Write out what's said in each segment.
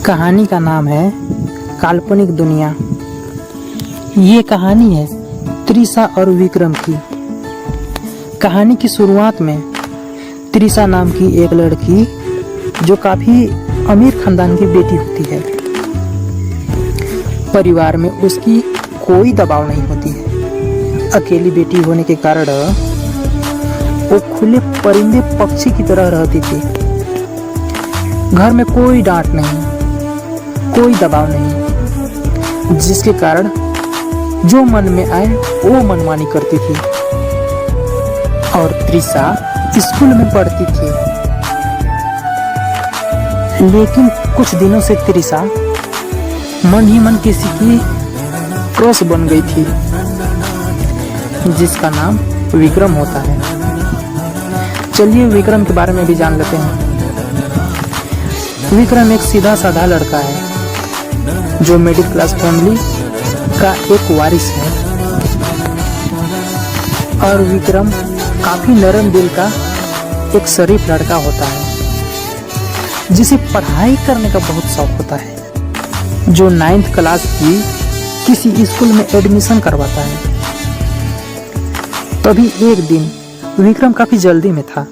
कहानी का नाम है काल्पनिक दुनिया। ये कहानी है त्रिशा और विक्रम की। कहानी की शुरुआत में त्रिशा नाम की एक लड़की जो काफी अमीर खानदान की बेटी होती है। परिवार में उसकी कोई दबाव नहीं होती है। अकेली बेटी होने के कारण वो खुले परिंदे पक्षी की तरह रहती थी। घर में कोई डांट नहीं, कोई दबाव नहीं, जिसके कारण जो मन में आए वो मनमानी करती थी। और त्रिशा स्कूल में पढ़ती थी, लेकिन कुछ दिनों से त्रिशा मन ही मन किसी की क्रश बन गई थी, जिसका नाम विक्रम होता है। चलिए विक्रम के बारे में भी जान लेते हैं। विक्रम एक सीधा साधा लड़का है जो मिडिल क्लास फैमिली का एक वारिस है। और विक्रम काफी नरम दिल का एक शरीफ लड़का होता है, जिसे पढ़ाई करने का बहुत शौक होता है, जो 9th क्लास की किसी स्कूल में एडमिशन करवाता है। तभी एक दिन विक्रम काफी जल्दी में था।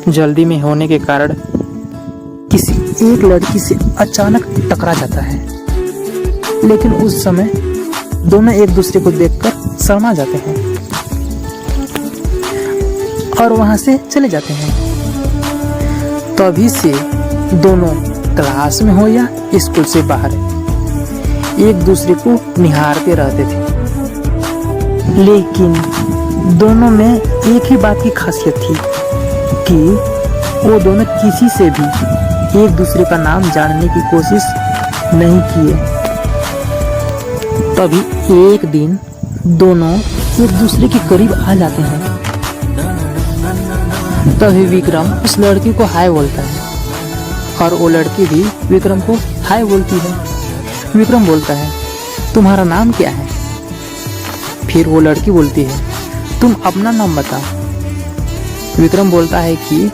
जल्दी में होने के कारण किसी एक लड़की से अचानक टकरा जाता है, लेकिन उस समय दोनों एक दूसरे को देखकर शर्मा जाते हैं और वहां से चले जाते हैं। तभी से दोनों क्लास में हो या स्कूल से बाहर एक दूसरे को निहारते रहते थे। लेकिन दोनों में एक ही बात की खासियत थी कि वो दोनों किसी से भी एक दूसरे का नाम जानने की कोशिश नहीं किए। तभी एक दिन दोनों एक दूसरे के करीब आ जाते हैं। तभी विक्रम उस लड़की को हाय बोलता है और वो लड़की भी विक्रम को हाय बोलती है। विक्रम बोलता है, तुम्हारा नाम क्या है? फिर वो लड़की बोलती है, तुम अपना नाम बताओ। विक्रम बोलता है कि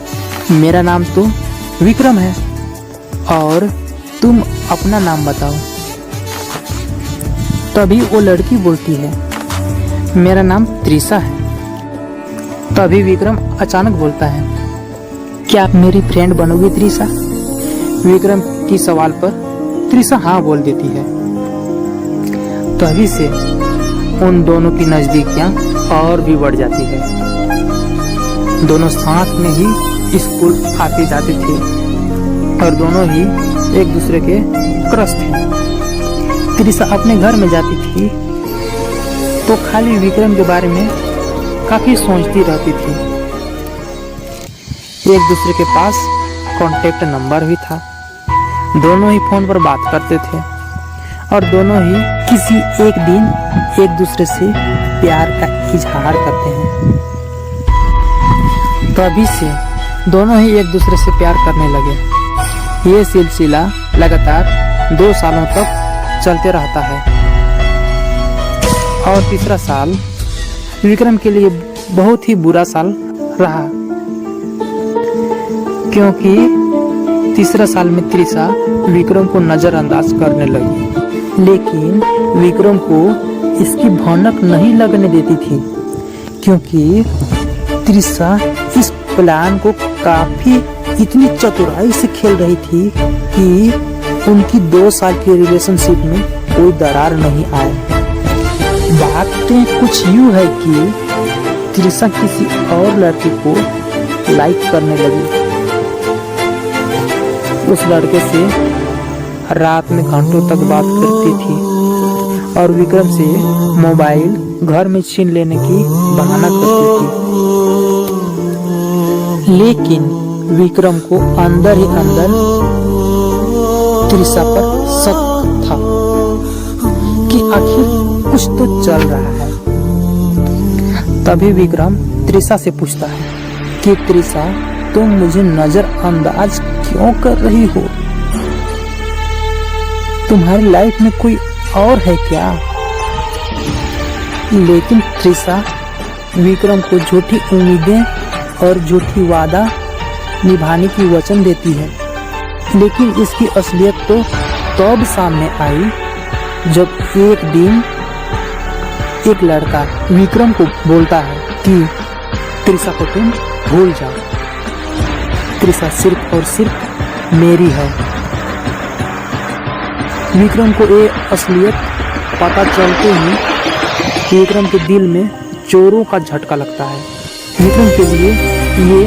मेरा नाम तो विक्रम है और तुम अपना नाम बताओ। तभी वो लड़की बोलती है, मेरा नाम त्रिशा है। तभी विक्रम अचानक बोलता है, क्या आप मेरी फ्रेंड बनोगी त्रिशा? विक्रम की सवाल पर त्रिशा हाँ बोल देती है। तभी से उन दोनों की नजदीकियां और भी बढ़ जाती है। दोनों साथ में ही स्कूल आते जाते थे और दोनों ही एक दूसरे के क्रश थे। त्रिशा अपने घर में जाती थी तो खाली विक्रम के बारे में काफी सोचती रहती थी। एक दूसरे के पास कांटेक्ट नंबर भी था। दोनों ही फोन पर बात करते थे और दोनों ही किसी एक दिन एक दूसरे से प्यार का इजहार करते हैं। तभी से दोनों ही एक दूसरे से प्यार करने लगे। ये सिलसिला लगातार 2 सालों तक चलते रहता है। और तीसरा साल विक्रम के लिए बहुत ही बुरा साल रहा, क्योंकि तीसरा साल में त्रिशा विक्रम को नजरअंदाज करने लगी। लेकिन विक्रम को इसकी भनक नहीं लगने देती थी, क्योंकि त्रिशा इस प्लान को काफी इतनी चतुराई से खेल रही थी कि उनकी 2 साल की रिलेशनशिप में कोई दरार नहीं आए। बातें कुछ यूं है कि त्रिशा किसी और लड़की को लाइक करने लगी। उस लड़के से रात में घंटों तक बात करती थी और विक्रम से मोबाइल घर में छीन लेने की बहाना करती थी। लेकिन विक्रम को अंदर ही अंदर त्रिशा पर शक था कि आखिर कुछ तो चल रहा है। तभी विक्रम त्रिशा से पूछता है कि त्रिशा, तुम मुझे नजरअंदाज क्यों कर रही हो? तुम्हारी लाइफ में कोई और है क्या? लेकिन त्रिशा विक्रम को झूठी उम्मीदें और झूठी वादा निभाने की वचन देती है लेकिन इसकी असलियत तो तब सामने आई जब एक दिन एक लड़का विक्रम को बोलता है कि त्रिशा को तुम भूल जाओ, त्रिशा सिर्फ और सिर्फ मेरी है। विक्रम को ये असलियत पता चलते ही विक्रम के दिल में चोरों का झटका लगता है। विक्रम के लिए ये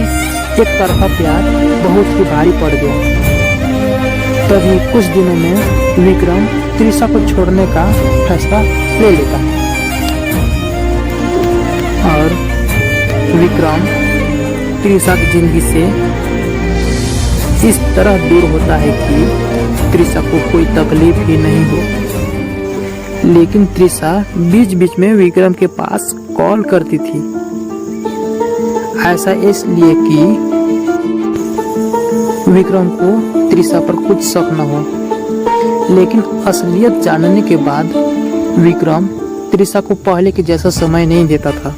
एक तरफा प्यार बहुत ही भारी पड़ गया। तभी कुछ दिनों में विक्रम त्रिशा को छोड़ने का फैसला ले लेता है और विक्रम त्रिशा की जिंदगी से इस तरह दूर होता है कि त्रिशा को कोई तकलीफ ही नहीं हो। लेकिन त्रिशा बीच बीच में विक्रम के पास कॉल करती थी, ऐसा इसलिए कि विक्रम को त्रिशा पर कुछ शक न हो। लेकिन असलियत जानने के बाद विक्रम त्रिशा को पहले के जैसा समय नहीं देता था।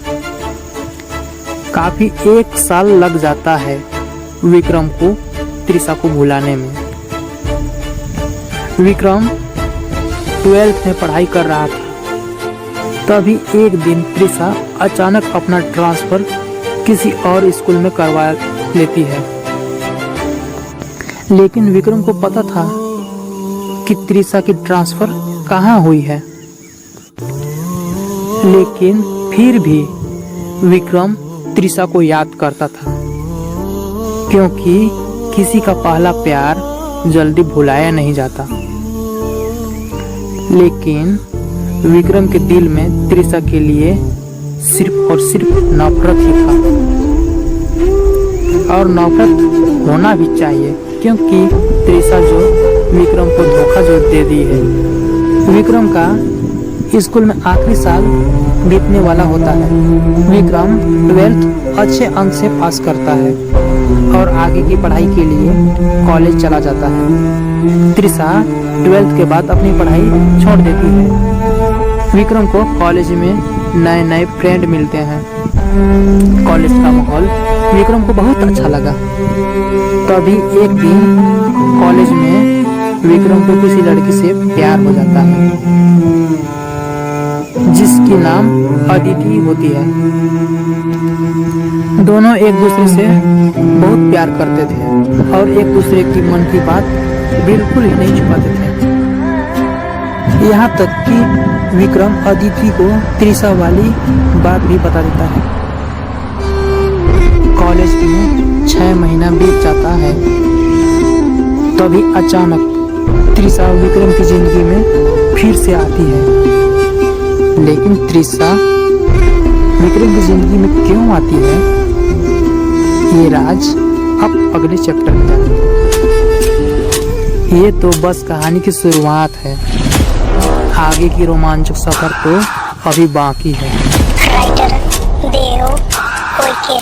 काफी 1 साल लग जाता है विक्रम को त्रिशा को भुलाने में। विक्रम 12th में पढ़ाई कर रहा था। तभी एक दिन त्रिशा अचानक अपना ट्रांसफर किसी और स्कूल में करवा लेती है। लेकिन विक्रम को पता था कि त्रिशा की ट्रांसफर कहाँ हुई है। लेकिन फिर भी विक्रम त्रिशा को याद करता था, क्योंकि किसी का पहला प्यार जल्दी भुलाया नहीं जाता। लेकिन विक्रम के दिल में त्रिशा के लिए सिर्फ और सिर्फ नफरत ही था, और नफरत होना भी चाहिए, क्योंकि त्रिशा जो विक्रम को धोखा जो दे दी है। विक्रम का स्कूल में आखिरी साल बीतने वाला होता है। विक्रम 12th अच्छे अंक से पास करता है और आगे की पढ़ाई के लिए कॉलेज चला जाता है। त्रिशा 12th के बाद अपनी पढ़ाई छोड़ देती है। विक्रम को कॉलेज में नए नए फ्रेंड मिलते हैं। कॉलेज का माहौल विक्रम को बहुत अच्छा लगा। तभी एक दिन कॉलेज में विक्रम को किसी लड़की से प्यार हो जाता है, जिसकी नाम अदिति होती है। दोनों एक दूसरे से बहुत प्यार करते थे और एक दूसरे की मन की बात बिल्कुल ही नहीं छुपाते थे। यहाँ तक कि विक्रम अदिति को त्रिशा वाली बात भी बता देता है। कॉलेज में 6 महीना बीत जाता है। तभी अचानक त्रिशा विक्रम की जिंदगी में फिर से आती है। लेकिन त्रिशा विक्रम की जिंदगी में क्यों आती है, ये राज अब अगले चैप्टर में जानेंगे। ये तो बस कहानी की शुरुआत है, आगे की रोमांचक सफर तो अभी बाकी है। राइटर देव कोइके।